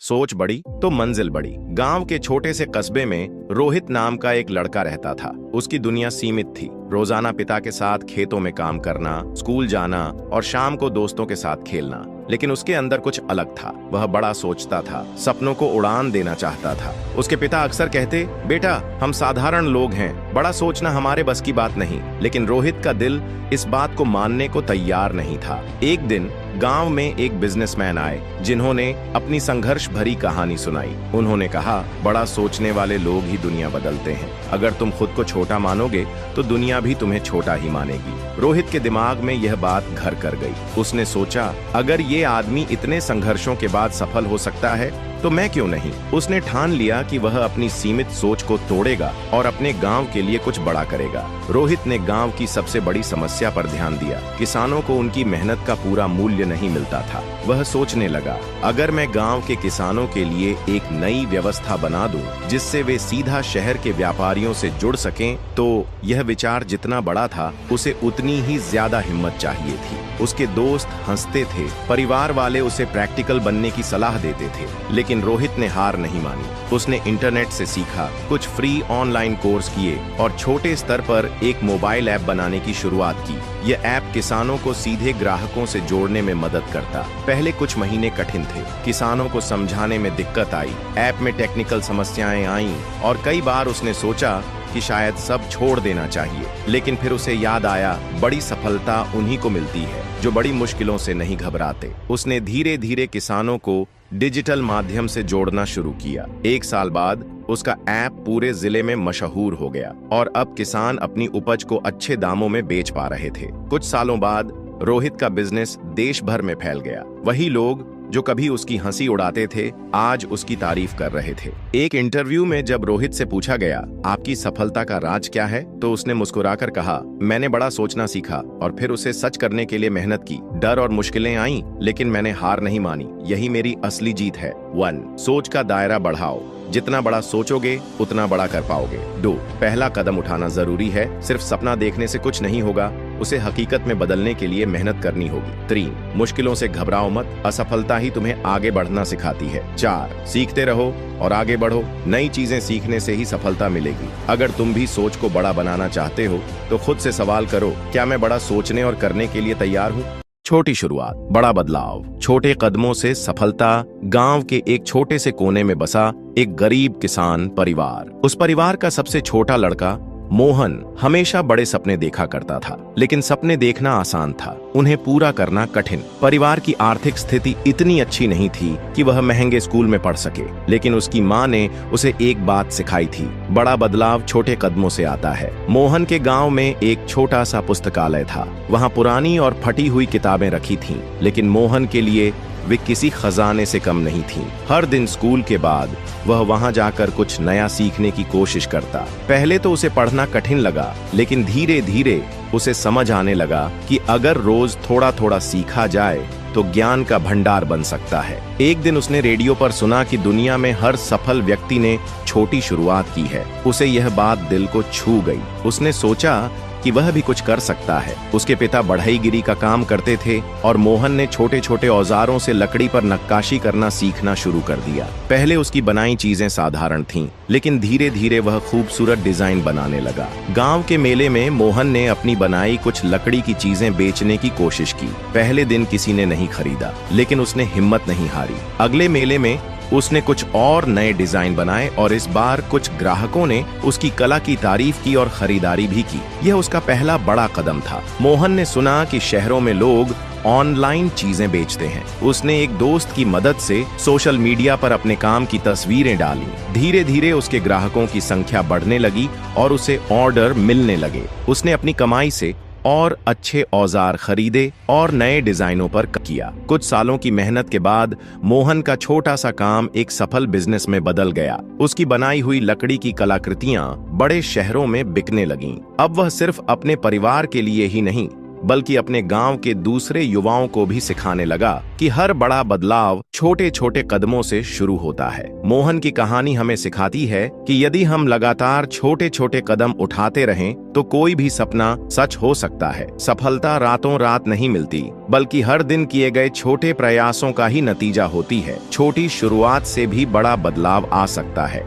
सोच बड़ी तो मंजिल बड़ी। गांव के छोटे से कस्बे में रोहित नाम का एक लड़का रहता था। उसकी दुनिया सीमित थी। रोजाना पिता के साथ खेतों में काम करना, स्कूल जाना और शाम को दोस्तों के साथ खेलना। लेकिन उसके अंदर कुछ अलग था। वह बड़ा सोचता था, सपनों को उड़ान देना चाहता था। उसके पिता अक्सर कहते, बेटा हम साधारण लोग हैं, बड़ा सोचना हमारे बस की बात नहीं। लेकिन रोहित का दिल इस बात को मानने को तैयार नहीं था। एक दिन गांव में एक बिजनेसमैन आए जिन्होंने अपनी संघर्ष भरी कहानी सुनाई। उन्होंने कहा, बड़ा सोचने वाले लोग ही दुनिया बदलते हैं। अगर तुम खुद को छोटा मानोगे तो दुनिया भी तुम्हें छोटा ही मानेगी। रोहित के दिमाग में यह बात घर कर गई। उसने सोचा, अगर ये आदमी इतने संघर्षों के बाद सफल हो सकता है तो मैं क्यों नहीं। उसने ठान लिया कि वह अपनी सीमित सोच को तोड़ेगा और अपने गांव के लिए कुछ बड़ा करेगा। रोहित ने गांव की सबसे बड़ी समस्या पर ध्यान दिया। किसानों को उनकी मेहनत का पूरा मूल्य नहीं मिलता था। वह सोचने लगा, अगर मैं गांव के किसानों के लिए एक नई व्यवस्था बना दूं, जिससे वे सीधा शहर के व्यापारियों से जुड़ सकें, तो यह विचार जितना बड़ा था उसे उतनी ही ज्यादा हिम्मत चाहिए थी। उसके दोस्त हंसते थे, परिवार वाले उसे प्रैक्टिकल बनने की सलाह देते थे, लेकिन रोहित ने हार नहीं मानी। उसने इंटरनेट से सीखा, कुछ फ्री ऑनलाइन कोर्स किए और छोटे स्तर पर एक मोबाइल ऐप बनाने की शुरुआत की। यह ऐप किसानों को सीधे ग्राहकों से जोड़ने में मदद करता। पहले कुछ महीने कठिन थे, किसानों को समझाने में दिक्कत आई, ऐप में टेक्निकल समस्याएं आईं और कई बार उसने सोचा कि शायद सब छोड़ देना चाहिए। लेकिन फिर उसे याद आया, बड़ी सफलता उन्हीं को मिलती है जो बड़ी मुश्किलों से नहीं घबराते। उसने धीरे धीरे किसानों को डिजिटल माध्यम से जोड़ना शुरू किया। एक साल बाद उसका ऐप पूरे जिले में मशहूर हो गया और अब किसान अपनी उपज को अच्छे दामों में बेच पा रहे थे। कुछ सालों बाद रोहित का बिजनेस देश भर में फैल गया। वही लोग जो कभी उसकी हंसी उड़ाते थे, आज उसकी तारीफ कर रहे थे। एक इंटरव्यू में जब रोहित से पूछा गया, आपकी सफलता का राज क्या है, तो उसने मुस्कुराकर कहा, मैंने बड़ा सोचना सीखा और फिर उसे सच करने के लिए मेहनत की। डर और मुश्किलें आईं, लेकिन मैंने हार नहीं मानी। यही मेरी असली जीत है। 1. सोच का दायरा बढ़ाओ। जितना बड़ा सोचोगे उतना बड़ा कर पाओगे। 2. पहला कदम उठाना जरूरी है। सिर्फ सपना देखने से कुछ नहीं होगा, उसे हकीकत में बदलने के लिए मेहनत करनी होगी। 3. मुश्किलों से घबराओ मत, असफलता ही तुम्हें आगे बढ़ना सिखाती है। 4. सीखते रहो और आगे बढ़ो, नई चीजें सीखने से ही सफलता मिलेगी। अगर तुम भी सोच को बड़ा बनाना चाहते हो तो खुद से सवाल करो, क्या मैं बड़ा सोचने और करने के लिए तैयार हूँ। छोटी शुरुआत, बड़ा बदलाव। छोटे कदमों से सफलता। गांव के एक छोटे से कोने में बसा एक गरीब किसान परिवार। उस परिवार का सबसे छोटा लड़का मोहन हमेशा बड़े सपने देखा करता था, लेकिन सपने देखना आसान था, उन्हें पूरा करना कठिन। परिवार की आर्थिक स्थिति इतनी अच्छी नहीं थी कि वह महंगे स्कूल में पढ़ सके, लेकिन उसकी माँ ने उसे एक बात सिखाई थी, बड़ा बदलाव छोटे कदमों से आता है। मोहन के गांव में एक छोटा सा पुस्तकालय था। वहाँ पुरानी और फटी हुई किताबें रखी थीं, लेकिन मोहन के लिए वे किसी खजाने से कम नहीं थीं। हर दिन स्कूल के बाद वह वहां जाकर कुछ नया सीखने की कोशिश करता। पहले तो उसे पढ़ना कठिन लगा, लेकिन धीरे धीरे उसे समझ आने लगा कि अगर रोज थोड़ा थोड़ा सीखा जाए तो ज्ञान का भंडार बन सकता है। एक दिन उसने रेडियो पर सुना कि दुनिया में हर सफल व्यक्ति ने छोटी शुरुआत की है। उसे यह बात दिल को छू गई। उसने सोचा कि वह भी कुछ कर सकता है। उसके पिता बढ़ईगिरी का काम करते थे और मोहन ने छोटे छोटे औजारों से लकड़ी पर नक्काशी करना सीखना शुरू कर दिया। पहले उसकी बनाई चीजें साधारण थीं, लेकिन धीरे धीरे वह खूबसूरत डिजाइन बनाने लगा। गांव के मेले में मोहन ने अपनी बनाई कुछ लकड़ी की चीजें बेचने की कोशिश की। पहले दिन किसी ने नहीं खरीदा, लेकिन उसने हिम्मत नहीं हारी। अगले मेले में उसने कुछ और नए डिजाइन बनाए और इस बार कुछ ग्राहकों ने उसकी कला की तारीफ की और खरीदारी भी की। यह उसका पहला बड़ा कदम था। मोहन ने सुना कि शहरों में लोग ऑनलाइन चीजें बेचते हैं। उसने एक दोस्त की मदद से सोशल मीडिया पर अपने काम की तस्वीरें डाली। धीरे धीरे उसके ग्राहकों की संख्या बढ़ने लगी और उसे ऑर्डर मिलने लगे। उसने अपनी कमाई से और अच्छे औजार खरीदे और नए डिजाइनों पर किया। कुछ सालों की मेहनत के बाद मोहन का छोटा सा काम एक सफल बिजनेस में बदल गया। उसकी बनाई हुई लकड़ी की कलाकृतियां बड़े शहरों में बिकने लगीं। अब वह सिर्फ अपने परिवार के लिए ही नहीं, बल्कि अपने गांव के दूसरे युवाओं को भी सिखाने लगा कि हर बड़ा बदलाव छोटे छोटे कदमों से शुरू होता है। मोहन की कहानी हमें सिखाती है कि यदि हम लगातार छोटे छोटे कदम उठाते रहें तो कोई भी सपना सच हो सकता है। सफलता रातों रात नहीं मिलती, बल्कि हर दिन किए गए छोटे प्रयासों का ही नतीजा होती है। छोटी शुरुआत से भी बड़ा बदलाव आ सकता है।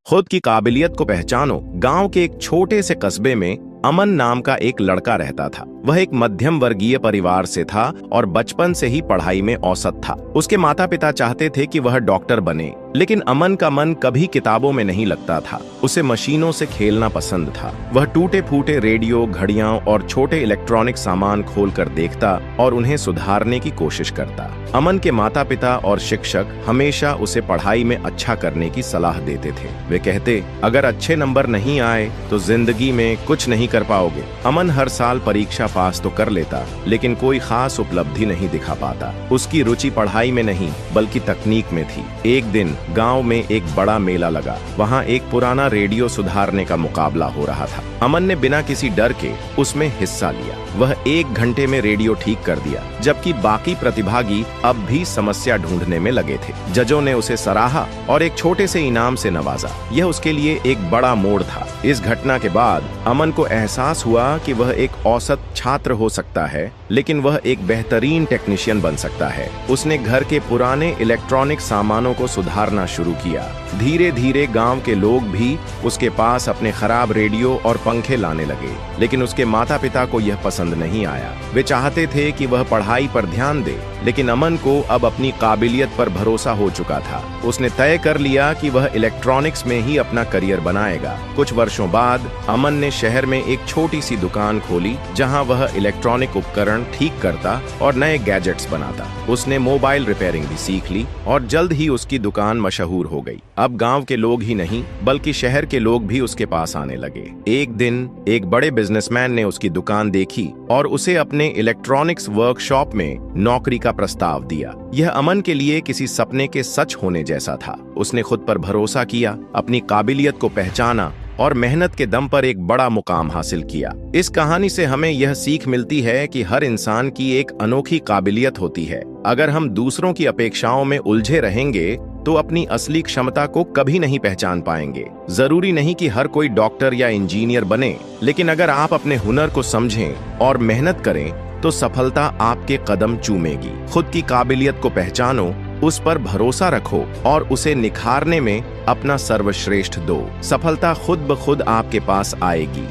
खुद की काबिलियत को पहचानो। गांव के एक छोटे से कस्बे में अमन नाम का एक लड़का रहता था। वह एक मध्यम वर्गीय परिवार से था और बचपन से ही पढ़ाई में औसत था। उसके माता पिता चाहते थे कि वह डॉक्टर बने, लेकिन अमन का मन कभी किताबों में नहीं लगता था। उसे मशीनों से खेलना पसंद था। वह टूटे फूटे रेडियो, घड़ियां और छोटे इलेक्ट्रॉनिक सामान खोलकर देखता और उन्हें सुधारने की कोशिश करता। अमन के माता पिता और शिक्षक हमेशा उसे पढ़ाई में अच्छा करने की सलाह देते थे। वे कहते, अगर अच्छे नंबर नहीं आए तो जिंदगी में कुछ नहीं कर पाओगे। अमन हर साल परीक्षा पास तो कर लेता, लेकिन कोई खास उपलब्धि नहीं दिखा पाता। उसकी रुचि पढ़ाई में नहीं बल्कि तकनीक में थी। एक दिन गांव में एक बड़ा मेला लगा। वहां एक पुराना रेडियो सुधारने का मुकाबला हो रहा था। अमन ने बिना किसी डर के उसमें हिस्सा लिया। वह 1 घंटे में रेडियो ठीक कर दिया, जबकि बाकी प्रतिभागी अब भी समस्या ढूंढने में लगे थे। जजों ने उसे सराहा और एक छोटे से इनाम से नवाजा। यह उसके लिए एक बड़ा मोड़ था। इस घटना के बाद अमन को एहसास हुआ कि वह एक औसत छात्र हो सकता है, लेकिन वह एक बेहतरीन टेक्नीशियन बन सकता है। उसने घर के पुराने इलेक्ट्रॉनिक सामानों को सुधारना शुरू किया। धीरे धीरे गांव के लोग भी उसके पास अपने खराब रेडियो और पंखे लाने लगे, लेकिन उसके माता पिता को यह पसंद नहीं आया। वे चाहते थे कि वह पढ़ाई पर ध्यान दे, लेकिन अमन को अब अपनी काबिलियत पर भरोसा हो चुका था। उसने तय कर लिया कि वह इलेक्ट्रॉनिक्स में ही अपना करियर बनाएगा। कुछ वर्षों बाद अमन ने शहर में एक छोटी सी दुकान खोली, जहां वह इलेक्ट्रॉनिक उपकरण ठीक करता और नए गैजेट्स बनाता। उसने मोबाइल रिपेयरिंग भी सीख ली और जल्द ही उसकी दुकान मशहूर हो गई। अब गांव के लोग ही नहीं बल्कि शहर के लोग भी उसके पास आने लगे। एक दिन एक बड़े बिजनेसमैन ने उसकी दुकान देखी और उसे अपने इलेक्ट्रॉनिक्स वर्कशॉप में नौकरी का प्रस्ताव दिया। यह अमन के लिए किसी सपने के सच होने जैसा था। उसने खुद पर भरोसा किया, अपनी काबिलियत को पहचाना और मेहनत के दम पर एक बड़ा मुकाम हासिल किया। इस कहानी से हमें यह सीख मिलती है कि हर इंसान की एक अनोखी काबिलियत होती है। अगर हम दूसरों की अपेक्षाओं में उलझे रहेंगे तो अपनी असली क्षमता को कभी नहीं पहचान पाएंगे। जरूरी नहीं कि हर कोई डॉक्टर या इंजीनियर बने, लेकिन अगर आप अपने हुनर को समझें और मेहनत करें तो सफलता आपके कदम चूमेगी। खुद की काबिलियत को पहचानो, उस पर भरोसा रखो और उसे निखारने में अपना सर्वश्रेष्ठ दो। सफलता खुद ब खुद आपके पास आएगी।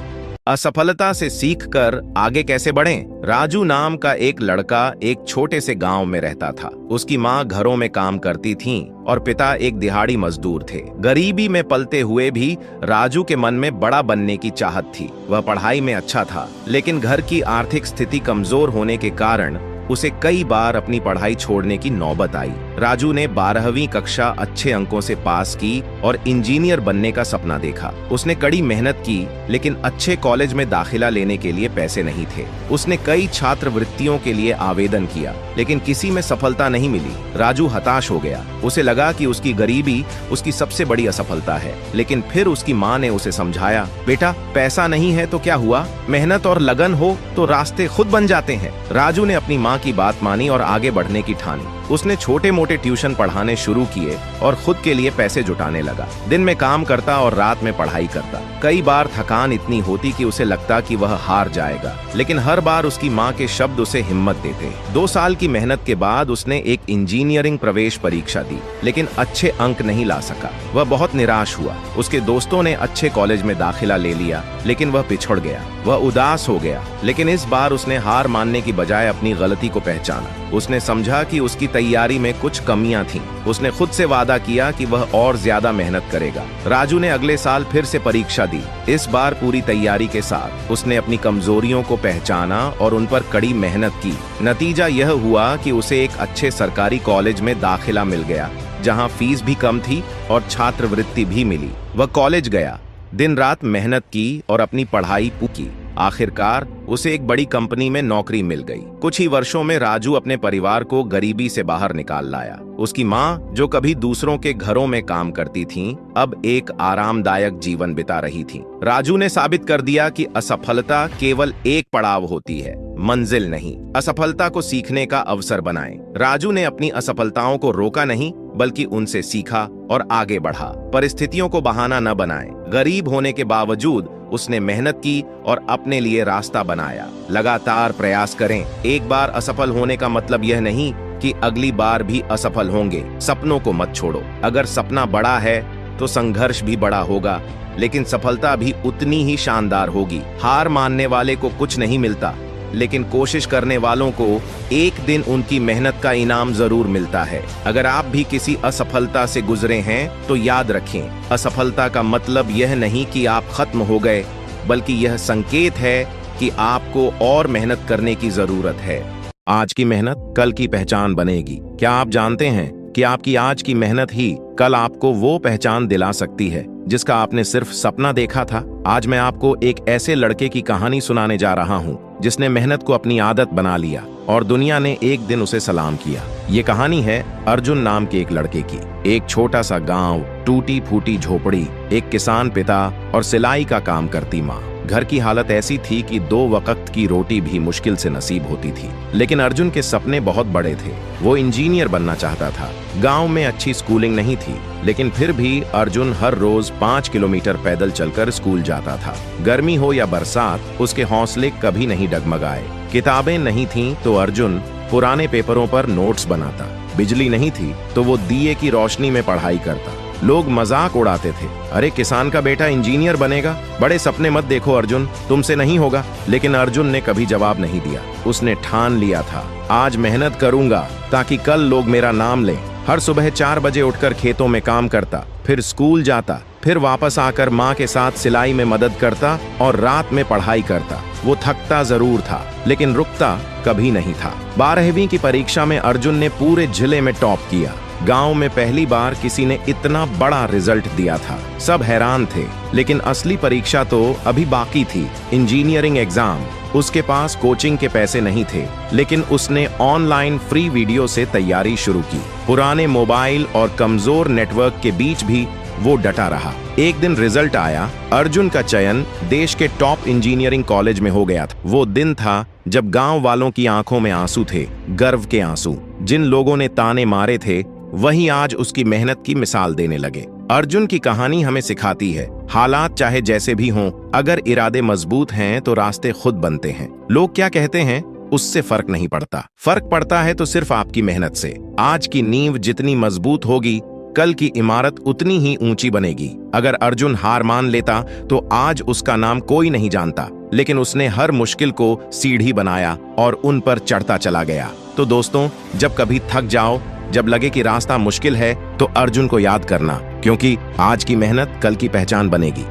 असफलता से सीखकर आगे कैसे बढ़ें? राजू नाम का एक लड़का एक छोटे से गांव में रहता था। उसकी माँ घरों में काम करती थीं और पिता एक दिहाड़ी मजदूर थे। गरीबी में पलते हुए भी राजू के मन में बड़ा बनने की चाहत थी। वह पढ़ाई में अच्छा था, लेकिन घर की आर्थिक स्थिति कमजोर होने के कारण उसे कई बार अपनी पढ़ाई छोड़ने की नौबत आई। राजू ने 12वीं कक्षा अच्छे अंकों से पास की और इंजीनियर बनने का सपना देखा। उसने कड़ी मेहनत की, लेकिन अच्छे कॉलेज में दाखिला लेने के लिए पैसे नहीं थे। उसने कई छात्रवृत्तियों के लिए आवेदन किया, लेकिन किसी में सफलता नहीं मिली। राजू हताश हो गया। उसे लगा कि उसकी गरीबी उसकी सबसे बड़ी असफलता है। लेकिन फिर उसकी माँ ने उसे समझाया, बेटा पैसा नहीं है तो क्या हुआ, मेहनत और लगन हो तो रास्ते खुद बन जाते हैं। राजू ने अपनी माँ की बात मानी और आगे बढ़ने की ठानी। उसने छोटे मोटे ट्यूशन पढ़ाने शुरू किए और खुद के लिए पैसे जुटाने लगा। दिन में काम करता और रात में पढ़ाई करता। कई बार थकान इतनी होती कि उसे लगता कि वह हार जाएगा, लेकिन हर बार उसकी माँ के शब्द उसे हिम्मत देते। 2 साल की मेहनत के बाद उसने एक इंजीनियरिंग प्रवेश परीक्षा दी, लेकिन अच्छे अंक नहीं ला सका। वह बहुत निराश हुआ। उसके दोस्तों ने अच्छे कॉलेज में दाखिला ले लिया, लेकिन वह पिछड़ गया। वह उदास हो गया, लेकिन इस बार उसने हार मानने की बजाय अपनी गलती को पहचाना। उसने समझा कि उसकी तैयारी में कुछ कमियां थीं। उसने खुद से वादा किया कि वह और ज्यादा मेहनत करेगा। राजू ने अगले साल फिर से परीक्षा दी। इस बार पूरी तैयारी के साथ उसने अपनी कमजोरियों को पहचाना और उन पर कड़ी मेहनत की। नतीजा यह हुआ कि उसे एक अच्छे सरकारी कॉलेज में दाखिला मिल गया, जहां फीस भी कम थी और छात्रवृत्ति भी मिली। वह कॉलेज गया, दिन रात मेहनत की और अपनी पढ़ाई पूरी की। आखिरकार उसे एक बड़ी कंपनी में नौकरी मिल गई। कुछ ही वर्षों में राजू अपने परिवार को गरीबी से बाहर निकाल लाया। उसकी माँ, जो कभी दूसरों के घरों में काम करती थीं, अब एक आरामदायक जीवन बिता रही थीं। राजू ने साबित कर दिया कि असफलता केवल एक पड़ाव होती है, मंजिल नहीं। असफलता को सीखने का अवसर बनाएं। राजू ने अपनी असफलताओं को रोका नहीं, बल्कि उनसे सीखा और आगे बढ़ा। परिस्थितियों को बहाना न बनाएं। गरीब होने के बावजूद उसने मेहनत की और अपने लिए रास्ता बनाया। लगातार प्रयास करें। एक बार असफल होने का मतलब यह नहीं कि अगली बार भी असफल होंगे। सपनों को मत छोड़ो। अगर सपना बड़ा है तो संघर्ष भी बड़ा होगा, लेकिन सफलता भी उतनी ही शानदार होगी। हार मानने वाले को कुछ नहीं मिलता, लेकिन कोशिश करने वालों को एक दिन उनकी मेहनत का इनाम जरूर मिलता है। अगर आप भी किसी असफलता से गुजरे हैं तो याद रखें, असफलता का मतलब यह नहीं कि आप खत्म हो गए, बल्कि यह संकेत है कि आपको और मेहनत करने की जरूरत है। आज की मेहनत कल की पहचान बनेगी। क्या आप जानते हैं कि आपकी आज की मेहनत ही कल आपको वो पहचान दिला सकती है जिसका आपने सिर्फ सपना देखा था? आज मैं आपको एक ऐसे लड़के की कहानी सुनाने जा रहा हूँ जिसने मेहनत को अपनी आदत बना लिया और दुनिया ने एक दिन उसे सलाम किया। ये कहानी है अर्जुन नाम के एक लड़के की। एक छोटा सा गांव, टूटी फूटी झोपड़ी, एक किसान पिता और सिलाई का काम करती माँ। घर की हालत ऐसी थी कि 2 वक्त की रोटी भी मुश्किल से नसीब होती थी। लेकिन अर्जुन के सपने बहुत बड़े थे। वो इंजीनियर बनना चाहता था। गांव में अच्छी स्कूलिंग नहीं थी, लेकिन फिर भी अर्जुन हर रोज 5 किलोमीटर पैदल चलकर स्कूल जाता था। गर्मी हो या बरसात, उसके हौसले कभी नहीं डगमगाए। किताबें नहीं थीं तो अर्जुन पुराने पेपरों पर नोट्स बनाता। बिजली नहीं थी तो वो दिए की रोशनी में पढ़ाई करता। लोग मजाक उड़ाते थे, अरे किसान का बेटा इंजीनियर बनेगा, बड़े सपने मत देखो अर्जुन, तुमसे नहीं होगा। लेकिन अर्जुन ने कभी जवाब नहीं दिया। उसने ठान लिया था, आज मेहनत करूंगा ताकि कल लोग मेरा नाम लें। हर सुबह 4 बजे उठकर खेतों में काम करता, फिर स्कूल जाता, फिर वापस आकर माँ के साथ सिलाई में मदद करता और रात में पढ़ाई करता। वो थकता जरूर था, लेकिन रुकता कभी नहीं था। 12वीं की परीक्षा में अर्जुन ने पूरे जिले में टॉप किया। गांव में पहली बार किसी ने इतना बड़ा रिजल्ट दिया था। सब हैरान थे, लेकिन असली परीक्षा तो अभी बाकी थी, इंजीनियरिंग एग्जाम। उसके पास कोचिंग के पैसे नहीं थे, लेकिन उसने ऑनलाइन फ्री वीडियो से तैयारी शुरू की। पुराने मोबाइल और कमजोर नेटवर्क के बीच भी वो डटा रहा। एक दिन रिजल्ट आया। अर्जुन का चयन देश के टॉप इंजीनियरिंग कॉलेज में हो गया था। वो दिन था जब गांव वालों की आंखों में आंसू थे, गर्व के आंसू। जिन लोगों ने ताने मारे थे, वही आज उसकी मेहनत की मिसाल देने लगे। अर्जुन की कहानी हमें सिखाती है, हालात चाहे जैसे भी हों, अगर इरादे मजबूत हैं तो रास्ते खुद बनते हैं। लोग क्या कहते हैं उससे फर्क नहीं पड़ता। फर्क पड़ता है तो सिर्फ आपकी मेहनत से। आज की नींव जितनी मजबूत होगी, कल की इमारत उतनी ही ऊंची बनेगी। अगर अर्जुन हार मान लेता तो आज उसका नाम कोई नहीं जानता, लेकिन उसने हर मुश्किल को सीढ़ी बनाया और उन पर चढ़ता चला गया। तो दोस्तों, जब कभी थक जाओ, जब लगे कि रास्ता मुश्किल है, तो अर्जुन को याद करना, क्योंकि आज की मेहनत कल की पहचान बनेगी।